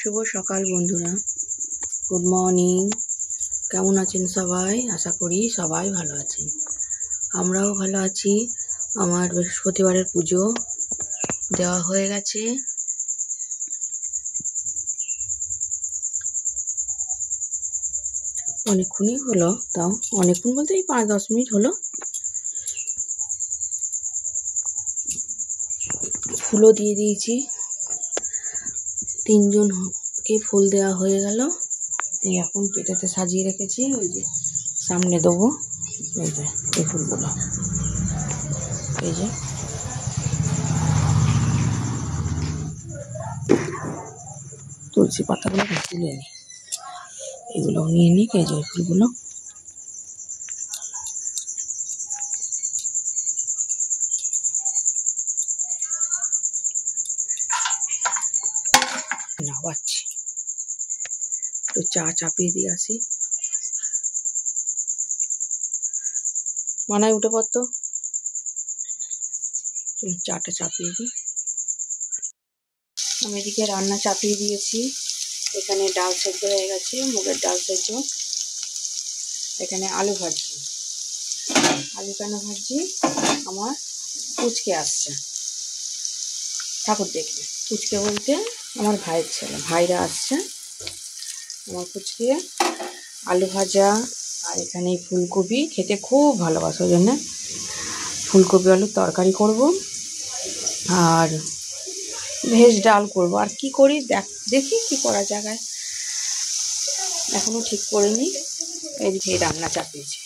শুভ সকাল বন্ধুরা, good morning. কেমন আছেন সবাই? আশা করি সবাই ভালো আছেন, আমরাও ভালো আছি। আমার বৃহস্পতিবারের পুজো দেওয়া হয়ে গেছে। অনেকক্ষণই হলো, তাও অনেকক্ষণ বলতে এই 5-10 মিনিট হলো। ফুলও দিয়ে দিয়েছি, 3 জনকে ফুল দেওয়া হয়ে গেল। এই এখন পেটেতে সাজিয়ে রেখেছি, ওই যে সামনে দেবো। এই যে এই ফুলগুলো, এই যে তুলসী পাতাগুলো তুলে নিই, এগুলো নিয়ে নিই। এই যে ফুলগুলো নাবাচ্ছি, একটু চা চাপিয়ে দিয়ে আসি। মানায় উঠে পড়তো, চাটা চাপিয়ে দিই। আমি এদিকে রান্না চাপিয়ে দিয়েছি। এখানে ডাল সেদ্ধ হয়ে গেছে, মুগের ডাল সেদ্ধ। এখানে আলু ভাজি। আলু কেন ভাজি? আমার পুচকে আসছে ঠাকুর দেখবে। পুচকে বলতে আমার ভাইয়ের ছেলে, ভাইরা আসছে। আমার পুচকে আলু ভাজা, আর এখানে ফুলকপি খেতে খুব ভালোবাসে, ওই জন্য ফুলকপি আলুর তরকারি করব, আর ভেজ ডাল করব। আর কি করি দেখি কি করা যায়, এখনো ঠিক করিনি। এই রান্না চাপিয়েছি।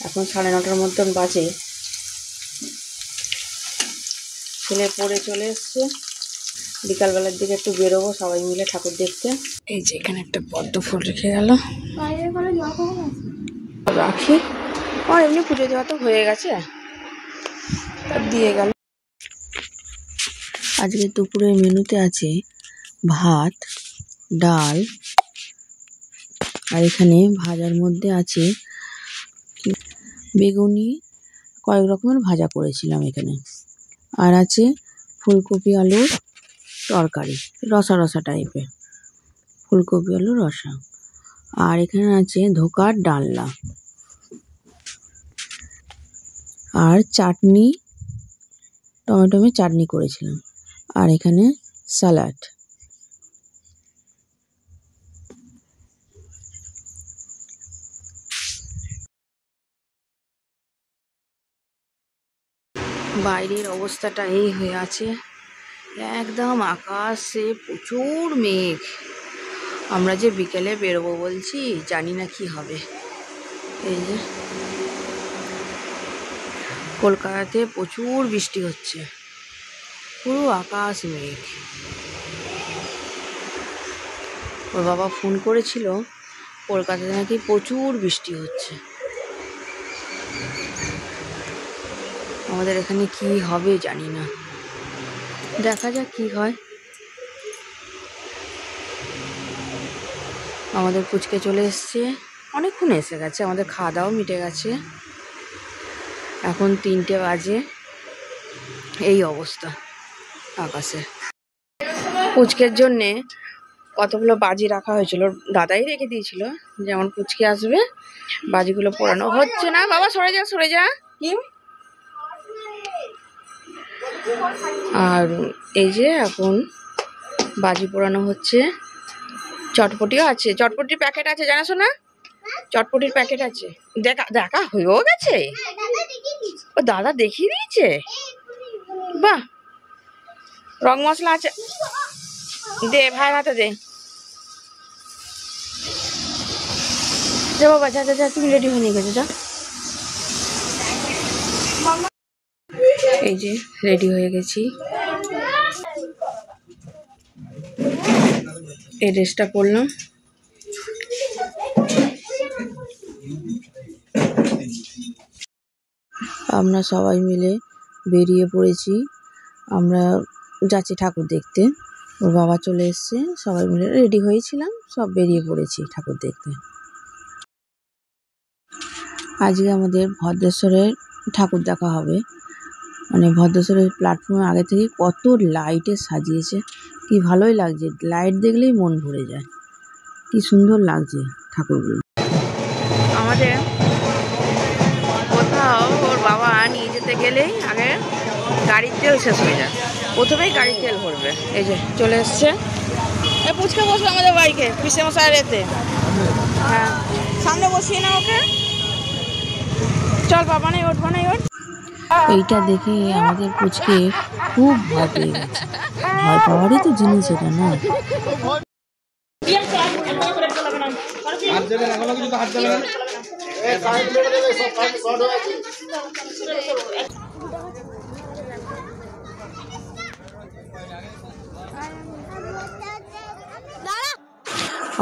এখন 9:30 মতন বাজে। ছেলে পড়ে চলে এসছে। বিকালবেলার দিকে একটু বেরোবো সবাই মিলে ঠাকুর দেখতে। এই যে এখানে একটা পদ্ম ফুল রেখে গেল, রাখি। আর এমনি পুজো দেওয়া তো হয়ে গেছে, দিয়ে গেল। আজকে দুপুরের মেনুতে আছে ভাত, ডাল, আর এখানে ভাজার মধ্যে আছে বেগুনি, কয়েক রকমের ভাজা করেছিলাম এখানে। আর আছে ফুলকপি আলুর তরকারি, রসা রসা টাইপের, ফুলকপি আলুর রসা। আর এখানে আছে ধোকার ডালনা, আর চাটনি, টমেটো চাটনি করেছিলাম। আর এখানে স্যালাড। বাইরের অবস্থাটা এই হয়ে আছে, একদম আকাশে প্রচুর মেঘ। আমরা যে বিকেলে বেরোবো বলছি, জানি না কি হবে। এই যে কলকাতাতে প্রচুর বৃষ্টি হচ্ছে, পুরো আকাশ মেঘ। ওর বাবা ফোন করেছিল, কলকাতাতে নাকি প্রচুর বৃষ্টি হচ্ছে। আমাদের এখানে কি হবে জানি না, দেখা যাক কি হয়। আমাদের পুচকে চলে এসছে, অনেকক্ষণ এসে গেছে, আমাদের খাওয়া দাওয়াও মিটে গেছে। এখন 3টে বাজে, এই অবস্থা আকাশে। পুচকের জন্যে কতগুলো বাজি রাখা হয়েছিল, দাদাই রেখে দিয়েছিল, যেমন পুচকে আসবে বাজিগুলো পোড়ানো হচ্ছে না। বাবা সরে যা সরে যা। কি? আর এই যে এখন বাজি পোড়ানো হচ্ছে। চটপটিও আছে, চটপটির প্যাকেট আছে, জানাস না? চটপটির প্যাকেট আছে। দেখা দেখা হয়েও গেছে, ও দাদা দেখিয়ে দিয়েছে। বাহ, রং মশলা আছে, দে ভাইয়ের হাতে দে। যা বাবা, যা যা, তুমি রেডি হয়ে নিয়ে গেছো, যা। এই যে রেডি হয়ে গেছি, এই ড্রেসটা পরলাম। আমরা সবাই মিলে বেরিয়ে পড়েছি, আমরা যাচ্ছি ঠাকুর দেখতে। ওর বাবা চলে এসছে, সবাই মিলে রেডি হয়েছিলাম, সব বেরিয়ে পড়েছি ঠাকুর দেখতে। আজকে আমাদের ভদ্রেশ্বরের ঠাকুর দেখা হবে, মানে ভদ্রেশ্বরের প্ল্যাটফর্মে আগে থেকে কত লাইটে সাজিয়েছে, কি ভালোই লাগছে, লাইট দেখলেই মন ভরে যায়, কি সুন্দর লাগছে ঠাকুরগুলো। আমাদের কোথাও ওর বাবা নিয়ে যেতে গেলেই আগে গাড়ির তেল শেষ হয়ে যায়, প্রথমেই গাড়ির তেল ভরবে। এই যে চলে এসছে, পুচকে বসবে আমাদের বাইকে পিসে মশাইয়ের এতে। হ্যাঁ, সামনে বসিয়ে না ওকে, চল বাবা নেই, ওঠবা নেই ওঠ। এইটা দেখে আমাদের পুচকে খুব ভয় পেয়ে গেছে, ভয় পাওয়ারই তো জিনিস এটা না।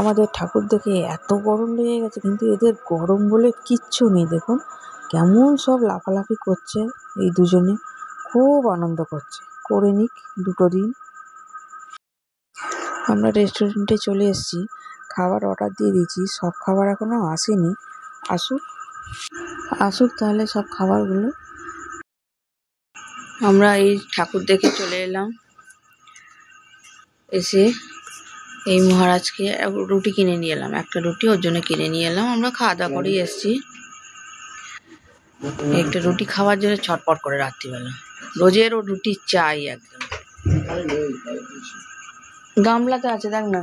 আমাদের ঠাকুর দেখে এত গরম লেগে গেছে, কিন্তু এদের গরম বলে কিচ্ছু নেই। দেখুন কেমন সব লাফালাফি করছে, এই দুজনে খুব আনন্দ করছে, করে নিক দুটো দিন। আমরা রেস্টুরেন্টে চলে এসেছি, খাবার অর্ডার দিয়ে দিয়েছি, সব খাবার এখনো আসেনি, আসুক তাহলে সব খাবারগুলো। আমরা এই ঠাকুর দেখে চলে এলাম, এসে এই মহারাজকে রুটি কিনে নিয়ে এলাম, একটা রুটি ওর জন্য কিনে নিয়ে এলাম। আমরা খাওয়া দাওয়া করেই এসেছি, একটা রুটি খাওয়ার জন্য ছটপট করে রাত্রিবেলা, রোজের ও রুটি চাই একদম। গামলাতে আছে দেখ না,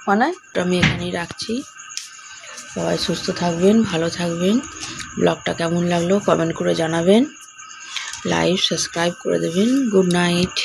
মানে আমি এখানেই রাখছি। সবাই সুস্থ থাকবেন, ভালো থাকবেন। ব্লগটা কেমন লাগলো কমেন্ট করে জানাবেন, লাইক সাবস্ক্রাইব করে দেবেন। Good night.